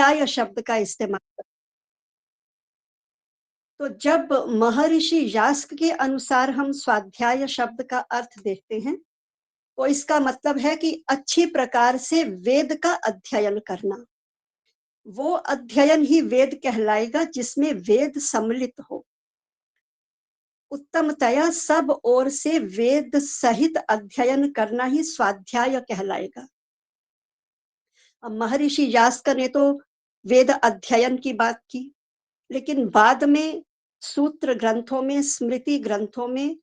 स्वाध्याय शब्द का इस्तेमाल कर। तो जब महर्षि यास्क के अनुसार हम स्वाध्याय शब्द का अर्थ देखते हैं, तो इसका मतलब है कि अच्छी प्रकार से वेद का अध्ययन करना। वो अध्ययन ही वेद कहलाएगा जिसमें वेद सम्मिलित हो। उत्तमतया सब ओर से वेद सहित अध्ययन करना ही स्वाध्याय कहलाएगा। अब महर्षि यास्क ने तो वेद अध्ययन की बात की, लेकिन बाद में सूत्र ग्रंथों में, स्मृति ग्रंथों में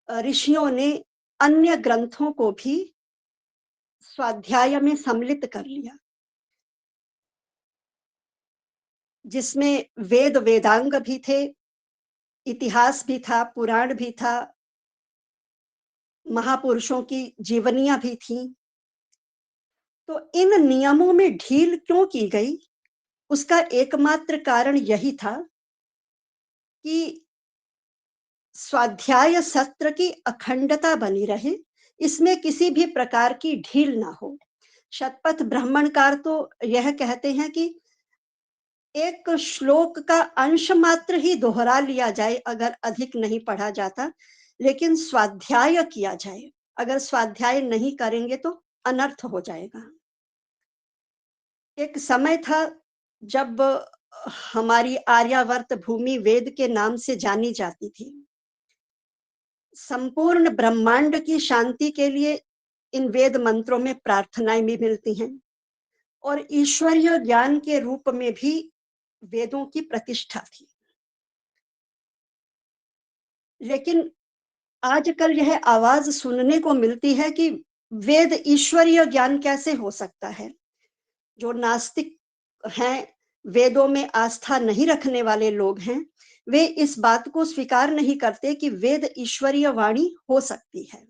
ऋषियों ने अन्य ग्रंथों को भी स्वाध्याय में सम्मिलित कर लिया, जिसमें वेद वेदांग भी थे, इतिहास भी था, पुराण भी था, महापुरुषों की जीवनियां भी थीं। तो इन नियमों में ढील क्यों की गई? उसका एकमात्र कारण यही था कि स्वाध्याय सत्र की अखंडता बनी रहे, इसमें किसी भी प्रकार की ढील ना हो। शतपथ ब्राह्मणकार तो यह कहते हैं कि एक श्लोक का अंश मात्र ही दोहरा लिया जाए अगर अधिक नहीं पढ़ा जाता, लेकिन स्वाध्याय किया जाए। अगर स्वाध्याय नहीं करेंगे तो अनर्थ हो जाएगा। एक समय था जब हमारी आर्यावर्त भूमि वेद के नाम से जानी जाती थी। संपूर्ण ब्रह्मांड की शांति के लिए इन वेद मंत्रों में प्रार्थनाएं भी मिलती हैं, और ईश्वरीय ज्ञान के रूप में भी वेदों की प्रतिष्ठा थी। लेकिन आजकल यह आवाज सुनने को मिलती है कि वेद ईश्वरीय ज्ञान कैसे हो सकता है। जो नास्तिक हैं, वेदों में आस्था नहीं रखने वाले लोग हैं, वे इस बात को स्वीकार नहीं करते कि वेद ईश्वरीय वाणी हो सकती है।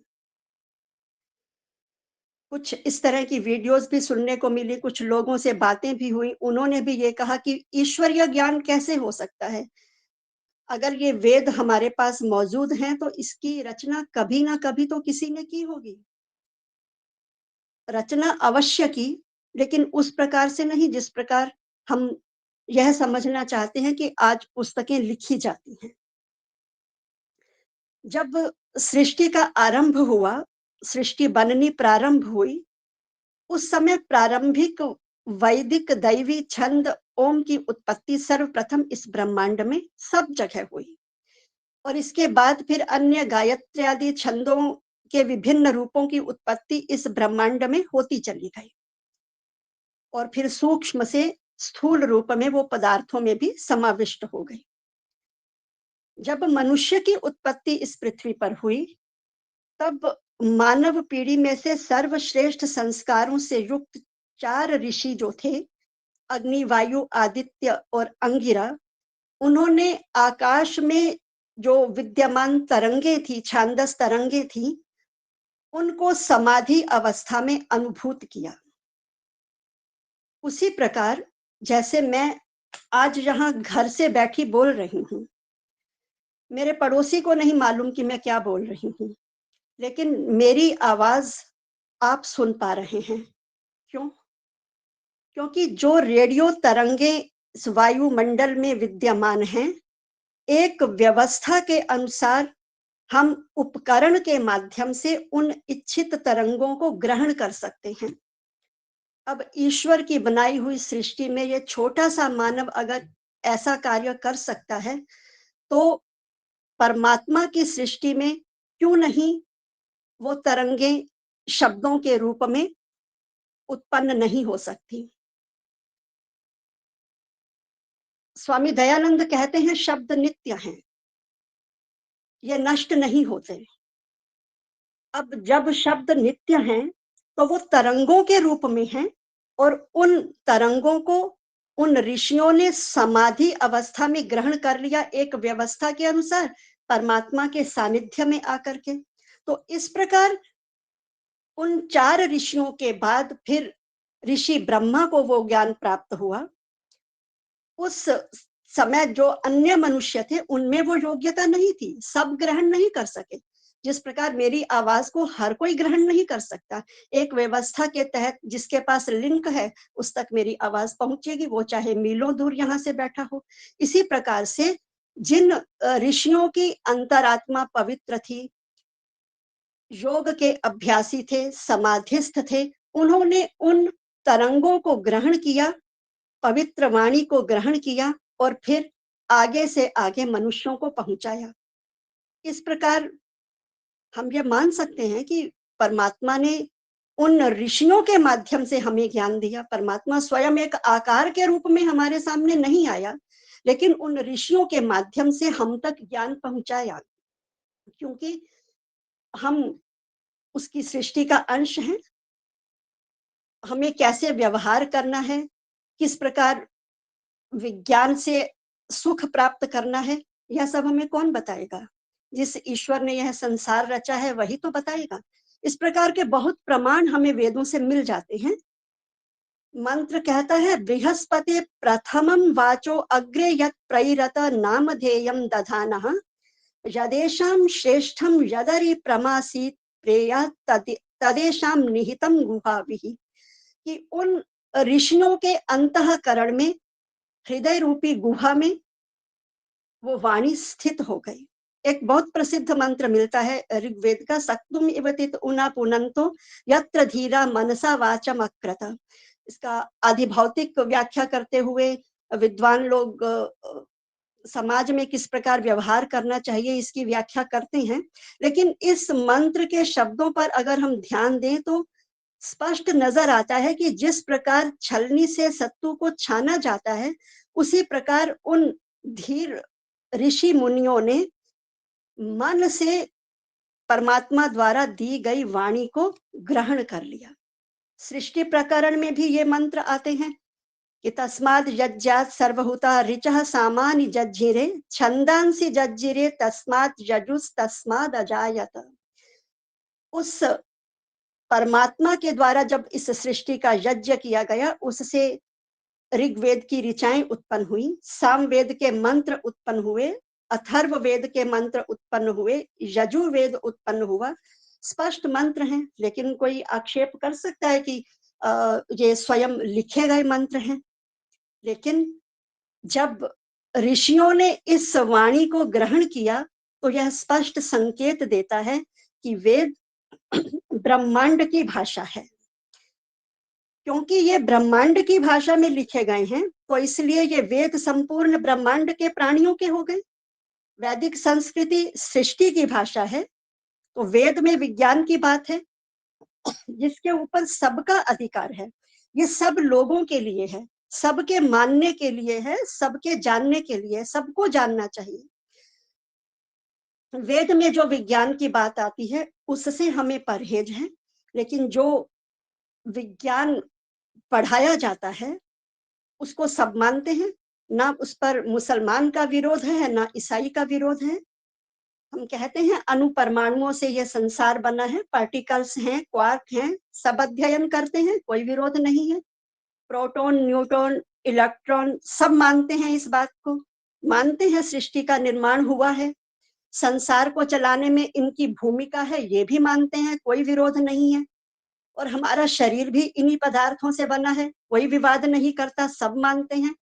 कुछ इस तरह की वीडियोस भी सुनने को मिली, कुछ लोगों से बातें भी हुई, उन्होंने भी ये कहा कि ईश्वरीय ज्ञान कैसे हो सकता है। अगर ये वेद हमारे पास मौजूद हैं तो इसकी रचना कभी ना कभी तो किसी ने की होगी। रचना अवश्य की, लेकिन उस प्रकार से नहीं जिस प्रकार हम यह समझना चाहते हैं कि आज पुस्तकें लिखी जाती हैं। जब सृष्टि का आरंभ हुआ, सृष्टि बननी प्रारंभ हुई, उस समय प्रारंभिक वैदिक दैवी छंद ओम की उत्पत्ति सर्वप्रथम इस ब्रह्मांड में सब जगह हुई, और इसके बाद फिर अन्य गायत्री आदि छंदों के विभिन्न रूपों की उत्पत्ति इस ब्रह्मांड में होती चली गई, और फिर सूक्ष्म से स्थूल रूप में वो पदार्थों में भी समाविष्ट हो गई। जब मनुष्य की उत्पत्ति इस पृथ्वी पर हुई, तब मानव पीढ़ी में से सर्वश्रेष्ठ संस्कारों से युक्त 4 ऋषि जो थे, अग्नि, वायु, आदित्य और अंगिरा, उन्होंने आकाश में जो विद्यमान तरंगे थी, छांदस तरंगे थी, उनको समाधि अवस्था में अनुभूत किया। उसी प्रकार जैसे मैं आज यहाँ घर से बैठी बोल रही हूँ, मेरे पड़ोसी को नहीं मालूम कि मैं क्या बोल रही हूँ, लेकिन मेरी आवाज आप सुन पा रहे हैं। क्यों? क्योंकि जो रेडियो तरंगे इस वायुमंडल में विद्यमान हैं, एक व्यवस्था के अनुसार हम उपकरण के माध्यम से उन इच्छित तरंगों को ग्रहण कर सकते हैं। अब ईश्वर की बनाई हुई सृष्टि में ये छोटा सा मानव अगर ऐसा कार्य कर सकता है, तो परमात्मा की सृष्टि में क्यों नहीं वो तरंगे शब्दों के रूप में उत्पन्न नहीं हो सकती। स्वामी दयानंद कहते हैं शब्द नित्य हैं, ये नष्ट नहीं होते। अब जब शब्द नित्य हैं, तो वो तरंगों के रूप में हैं, और उन तरंगों को उन ऋषियों ने समाधि अवस्था में ग्रहण कर लिया, एक व्यवस्था के अनुसार परमात्मा के सानिध्य में आकर के। तो इस प्रकार उन 4 ऋषियों के बाद फिर ऋषि ब्रह्मा को वो ज्ञान प्राप्त हुआ। उस समय जो अन्य मनुष्य थे, उनमें वो योग्यता नहीं थी, सब ग्रहण नहीं कर सके। जिस प्रकार मेरी आवाज को हर कोई ग्रहण नहीं कर सकता, एक व्यवस्था के तहत जिसके पास लिंक है उस तक मेरी आवाज पहुंचेगी, वो चाहे मीलों दूर यहाँ से बैठा हो। इसी प्रकार से जिन ऋषियों की अंतरात्मा पवित्र थी, योग के अभ्यासी थे, समाधिस्थ थे, उन्होंने उन तरंगों को ग्रहण किया, पवित्र वाणी को ग्रहण किया और फिर आगे से आगे मनुष्यों को पहुंचाया। इस प्रकार हम ये मान सकते हैं कि परमात्मा ने उन ऋषियों के माध्यम से हमें ज्ञान दिया। परमात्मा स्वयं एक आकार के रूप में हमारे सामने नहीं आया, लेकिन उन ऋषियों के माध्यम से हम तक ज्ञान पहुंचाया, क्योंकि हम उसकी सृष्टि का अंश हैं। हमें कैसे व्यवहार करना है, किस प्रकार विज्ञान से सुख प्राप्त करना है, यह सब हमें कौन बताएगा? जिस ईश्वर ने यह संसार रचा है वही तो बताएगा। इस प्रकार के बहुत प्रमाण हमें वेदों से मिल जाते हैं। मंत्र कहता है, बृहस्पति प्रथमं वाचो अग्रे यत् प्रैरत नामधेयं दधानः यदेषां श्रेष्ठं यदरि प्रमासीत् प्रेयात् तदेषां निहितं गुहाभिः। कि उन ऋषियों के अंतःकरण में, हृदय रूपी गुहा में वो वाणी स्थित हो गई। एक बहुत प्रसिद्ध मंत्र मिलता है ऋग्वेद का, सक्तुम इवतित उना पुनंतो यत्र धीरा मनसा वाचम अक्रत। इसका आधिभौतिक व्याख्या करते हुए विद्वान लोग समाज में किस प्रकार व्यवहार करना चाहिए इसकी व्याख्या करते हैं। लेकिन इस मंत्र के शब्दों पर अगर हम ध्यान दें तो स्पष्ट नजर आता है कि जिस प्रकार छलनी से सत्तू को छाना जाता है, उसी प्रकार उन धीर ऋषि मुनियों ने मन से परमात्मा द्वारा दी गई वाणी को ग्रहण कर लिया। सृष्टि प्रकरण में भी ये मंत्र आते हैं कि तस्माद् यज्जात् सर्वहुता ऋचः सामानि जज्ञिरे छंदांसि जज्ञिरे तस्मात् यजुस् तस्माद् अजायत। उस परमात्मा के द्वारा जब इस सृष्टि का यज्ञ किया गया, उससे ऋग्वेद की ऋचाएं उत्पन्न हुई, सामवेद के मंत्र उत्पन्न हुए, अथर्व वेद के मंत्र उत्पन्न हुए, यजुर्वेद उत्पन्न हुआ। स्पष्ट मंत्र हैं, लेकिन कोई आक्षेप कर सकता है कि ये स्वयं लिखे गए मंत्र हैं। लेकिन जब ऋषियों ने इस वाणी को ग्रहण किया तो यह स्पष्ट संकेत देता है कि वेद ब्रह्मांड की भाषा है। क्योंकि ये ब्रह्मांड की भाषा में लिखे गए हैं तो इसलिए ये वेद संपूर्ण ब्रह्मांड के प्राणियों के हो गए। वैदिक संस्कृति सृष्टि की भाषा है, तो वेद में विज्ञान की बात है जिसके ऊपर सबका अधिकार है। ये सब लोगों के लिए है, सबके मानने के लिए है, सबके जानने के लिए, सबको जानना चाहिए। वेद में जो विज्ञान की बात आती है उससे हमें परहेज है, लेकिन जो विज्ञान पढ़ाया जाता है उसको सब मानते हैं। ना उस पर मुसलमान का विरोध है, ना ईसाई का विरोध है। हम कहते हैं अणु परमाणुओं से यह संसार बना है, पार्टिकल्स हैं, क्वार्क हैं, सब अध्ययन करते हैं, कोई विरोध नहीं है। प्रोटॉन, न्यूट्रॉन, इलेक्ट्रॉन सब मानते हैं, इस बात को मानते हैं। सृष्टि का निर्माण हुआ है, संसार को चलाने में इनकी भूमिका है, ये भी मानते हैं, कोई विरोध नहीं है। और हमारा शरीर भी इन्हीं पदार्थों से बना है, कोई विवाद नहीं करता, सब मानते हैं।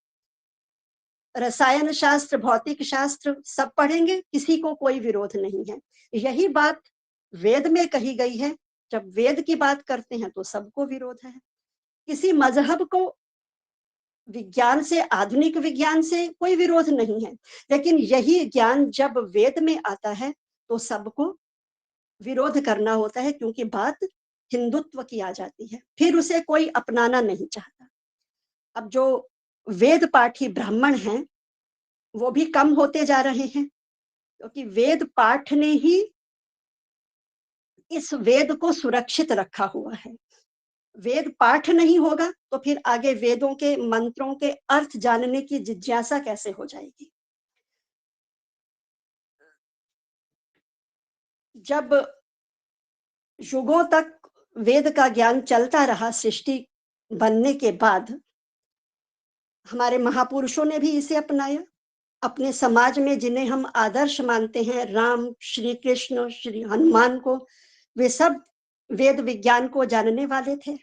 रसायन शास्त्र, भौतिक शास्त्र सब पढ़ेंगे, किसी को कोई विरोध नहीं है। यही बात वेद में कही गई है। जब वेद की बात करते हैं तो सबको विरोध है। किसी मजहब को विज्ञान से, आधुनिक विज्ञान से कोई विरोध नहीं है, लेकिन यही ज्ञान जब वेद में आता है तो सबको विरोध करना होता है, क्योंकि बात हिंदुत्व की आ जाती है, फिर उसे कोई अपनाना नहीं चाहता। अब जो वेद पाठी ब्राह्मण हैं वो भी कम होते जा रहे हैं, क्योंकि वेद पाठ ने ही इस वेद को सुरक्षित रखा हुआ है। वेद पाठ नहीं होगा तो फिर आगे वेदों के मंत्रों के अर्थ जानने की जिज्ञासा कैसे हो जाएगी। जब युगों तक वेद का ज्ञान चलता रहा, सृष्टि बनने के बाद हमारे महापुरुषों ने भी इसे अपनाया। अपने समाज में जिन्हें हम आदर्श मानते हैं, राम, श्री कृष्ण, श्री हनुमान को, वे सब वेद विज्ञान को जानने वाले थे।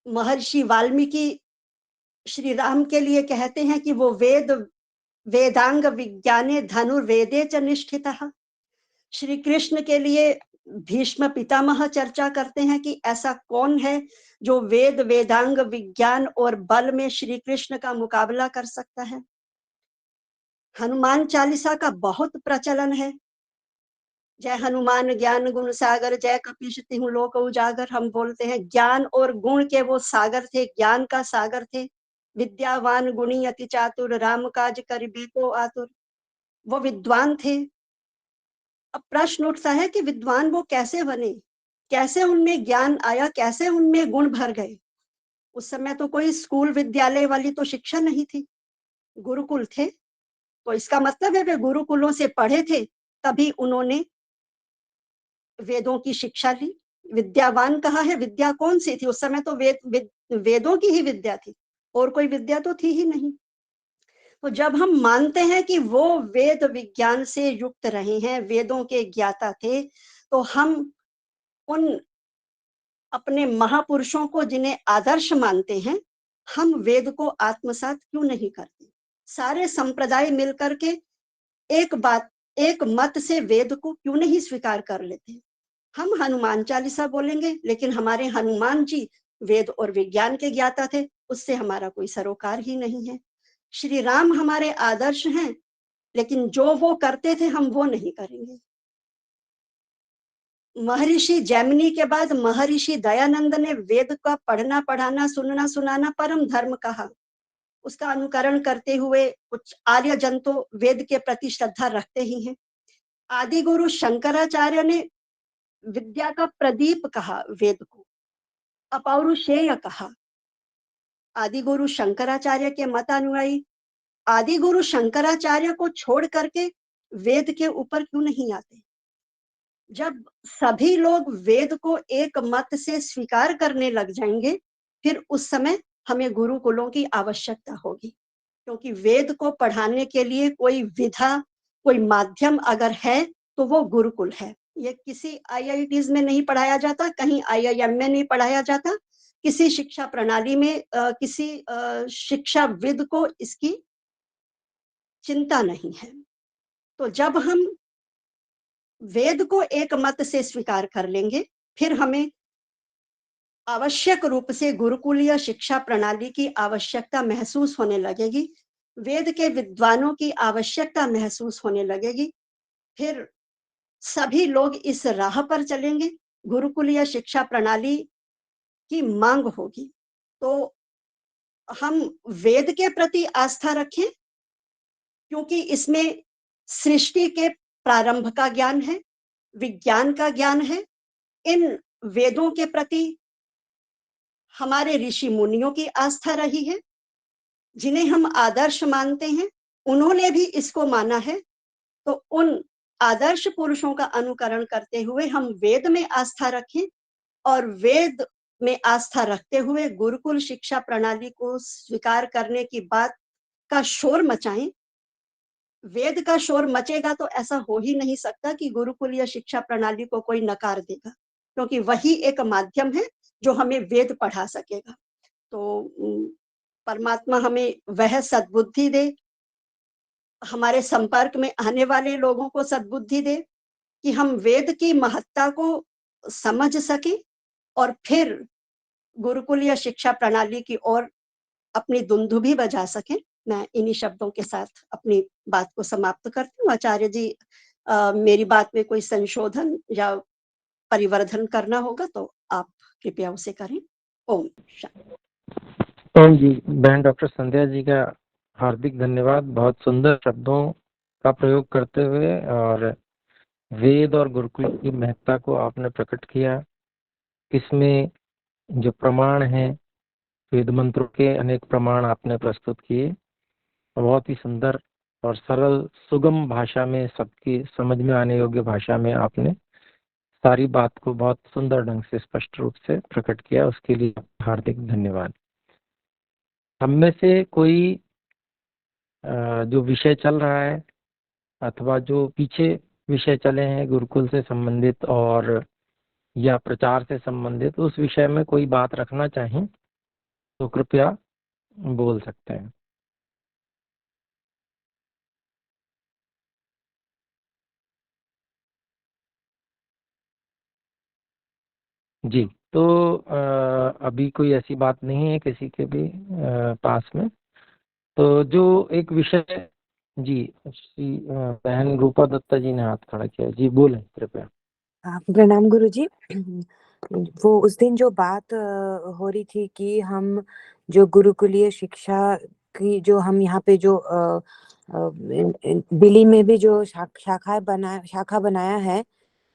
महर्षि वाल्मीकि श्री राम के लिए कहते हैं कि वो वेदांग विज्ञाने धनुर्वेदे च निष्ठितः। श्री कृष्ण के लिए भीष्म पितामह चर्चा करते हैं कि ऐसा कौन है जो वेदांग विज्ञान और बल में श्री कृष्ण का मुकाबला कर सकता है। हनुमान चालीसा का बहुत प्रचलन है। जय हनुमान ज्ञान गुण सागर, जय कपीश तिहुँ लोक उजागर। हम बोलते हैं ज्ञान और गुण के वो सागर थे, ज्ञान का सागर थे। विद्यावान गुणी अति चातुर, राम काज करिबे को आतुर। वो विद्वान थे। अब प्रश्न उठता है कि विद्वान वो कैसे बने, कैसे उनमें ज्ञान आया, कैसे उनमें गुण भर गए। उस समय तो कोई स्कूल विद्यालय वाली तो शिक्षा नहीं थी, गुरुकुल थे। तो इसका मतलब है वे गुरुकुलों से पढ़े थे, तभी उन्होंने वेदों की शिक्षा ली। विद्यावान कहा है, विद्या कौन सी थी उस समय? तो वेदों की ही विद्या थी, और कोई विद्या तो थी ही नहीं। तो जब हम मानते हैं कि वो वेद विज्ञान से युक्त रहे हैं, वेदों के ज्ञाता थे, तो हम उन अपने महापुरुषों को जिन्हें आदर्श मानते हैं, हम वेद को आत्मसात क्यों नहीं करते? सारे संप्रदाय मिलकर के एक मत से वेद को क्यों नहीं स्वीकार कर लेते? हम हनुमान चालीसा बोलेंगे, लेकिन हमारे हनुमान जी वेद और विज्ञान के ज्ञाता थे, उससे हमारा कोई सरोकार ही नहीं है। श्री राम हमारे आदर्श हैं, लेकिन जो वो करते थे हम वो नहीं करेंगे। महर्षि जैमिनी के बाद महर्षि दयानंद ने वेद का पढ़ना पढ़ाना सुनना सुनाना परम धर्म कहा। उसका अनुकरण करते हुए कुछ आर्य जन तो वेद के प्रति श्रद्धा रखते ही हैं। आदि गुरु शंकराचार्य ने विद्या का प्रदीप कहा, वेद को अपौरुषेय कहा। आदि गुरु शंकराचार्य के मतानुयायी आदि गुरु शंकराचार्य को छोड़ करके वेद के ऊपर क्यों नहीं आते? जब सभी लोग वेद को एक मत से स्वीकार करने लग जाएंगे, फिर उस समय हमें गुरुकुलों की आवश्यकता होगी, क्योंकि वेद को पढ़ाने के लिए कोई विधा, कोई माध्यम अगर है तो वो गुरुकुल है। ये किसी आईआईटीज में नहीं पढ़ाया जाता, कहीं आईआईएम में नहीं पढ़ाया जाता, किसी शिक्षा प्रणाली में किसी शिक्षाविद को इसकी चिंता नहीं है। तो जब हम वेद को एक मत से स्वीकार कर लेंगे, फिर हमें आवश्यक रूप से गुरुकुलीय शिक्षा प्रणाली की आवश्यकता महसूस होने लगेगी, वेद के विद्वानों की आवश्यकता महसूस होने लगेगी। फिर सभी लोग इस राह पर चलेंगे, गुरुकुलीय शिक्षा प्रणाली की मांग होगी। तो हम वेद के प्रति आस्था रखें, क्योंकि इसमें सृष्टि के प्रारंभ का ज्ञान है, विज्ञान का ज्ञान है। इन वेदों के प्रति हमारे ऋषि मुनियों की आस्था रही है, जिन्हें हम आदर्श मानते हैं, उन्होंने भी इसको माना है। तो उन आदर्श पुरुषों का अनुकरण करते हुए हम वेद में आस्था रखें, और वेद में आस्था रखते हुए गुरुकुल शिक्षा प्रणाली को स्वीकार करने की बात का शोर मचाएं। वेद का शोर मचेगा तो ऐसा हो ही नहीं सकता कि गुरुकुलीय शिक्षा प्रणाली को कोई नकार देगा, क्योंकि वही एक माध्यम है जो हमें वेद पढ़ा सकेगा। तो परमात्मा हमें वह सद्बुद्धि दे, हमारे संपर्क में आने वाले लोगों को सद्बुद्धि दे, कि हम वेद की महत्ता को समझ सकें और फिर गुरुकुलीय शिक्षा प्रणाली की ओर अपनी दुंदुभी बजा सकें। मैं इन्हीं शब्दों के साथ अपनी बात को समाप्त करती हूँ। आचार्य जी, मेरी बात में कोई संशोधन या परिवर्धन करना होगा तो आप कृपया उसे करें। ओम शांति। ओम जी। बहन डॉक्टर संध्या जी का हार्दिक धन्यवाद। बहुत सुंदर शब्दों का प्रयोग करते हुए और वेद और गुरुकुल की महत्ता को आपने प्रकट किया। इसमें जो प्रमाण हैं, वेद मंत्रों के अनेक प्रमाण आपने प्रस्तुत किए। बहुत ही सुंदर और सरल सुगम भाषा में, सबकी समझ में आने योग्य भाषा में आपने सारी बात को बहुत सुंदर ढंग से, स्पष्ट रूप से प्रकट किया। उसके लिए हार्दिक धन्यवाद। हम में से कोई जो विषय चल रहा है अथवा जो पीछे विषय चले हैं गुरुकुल से संबंधित और या प्रचार से संबंधित, उस विषय में कोई बात रखना चाहें तो कृपया बोल सकते हैं। जी, तो अभी कोई ऐसी बात नहीं है किसी के भी पास में। तो जो एक विषय, जी श्री बहन रूपा दत्ता जी ने हाथ खड़ा किया, जी बोलें कृपया। प्रणाम गुरु जी। वो उस दिन जो बात हो रही थी कि हम जो गुरुकुलीय शिक्षा की जो हम यहाँ पे जो दिल्ली में भी जो शाखा बनाया है,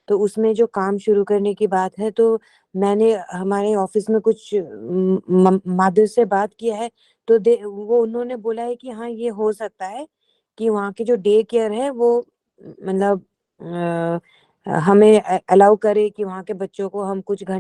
तो उसमें जो काम शुरू करने की बात है, तो मैंने हमारे ऑफिस में कुछ माधुर से बात किया है, तो वो उन्होंने बोला है कि हाँ ये हो सकता है कि वहाँ के जो डे केयर है वो मतलब हमें अलाउ करे कि वहाँ के बच्चों को हम कुछ घंटे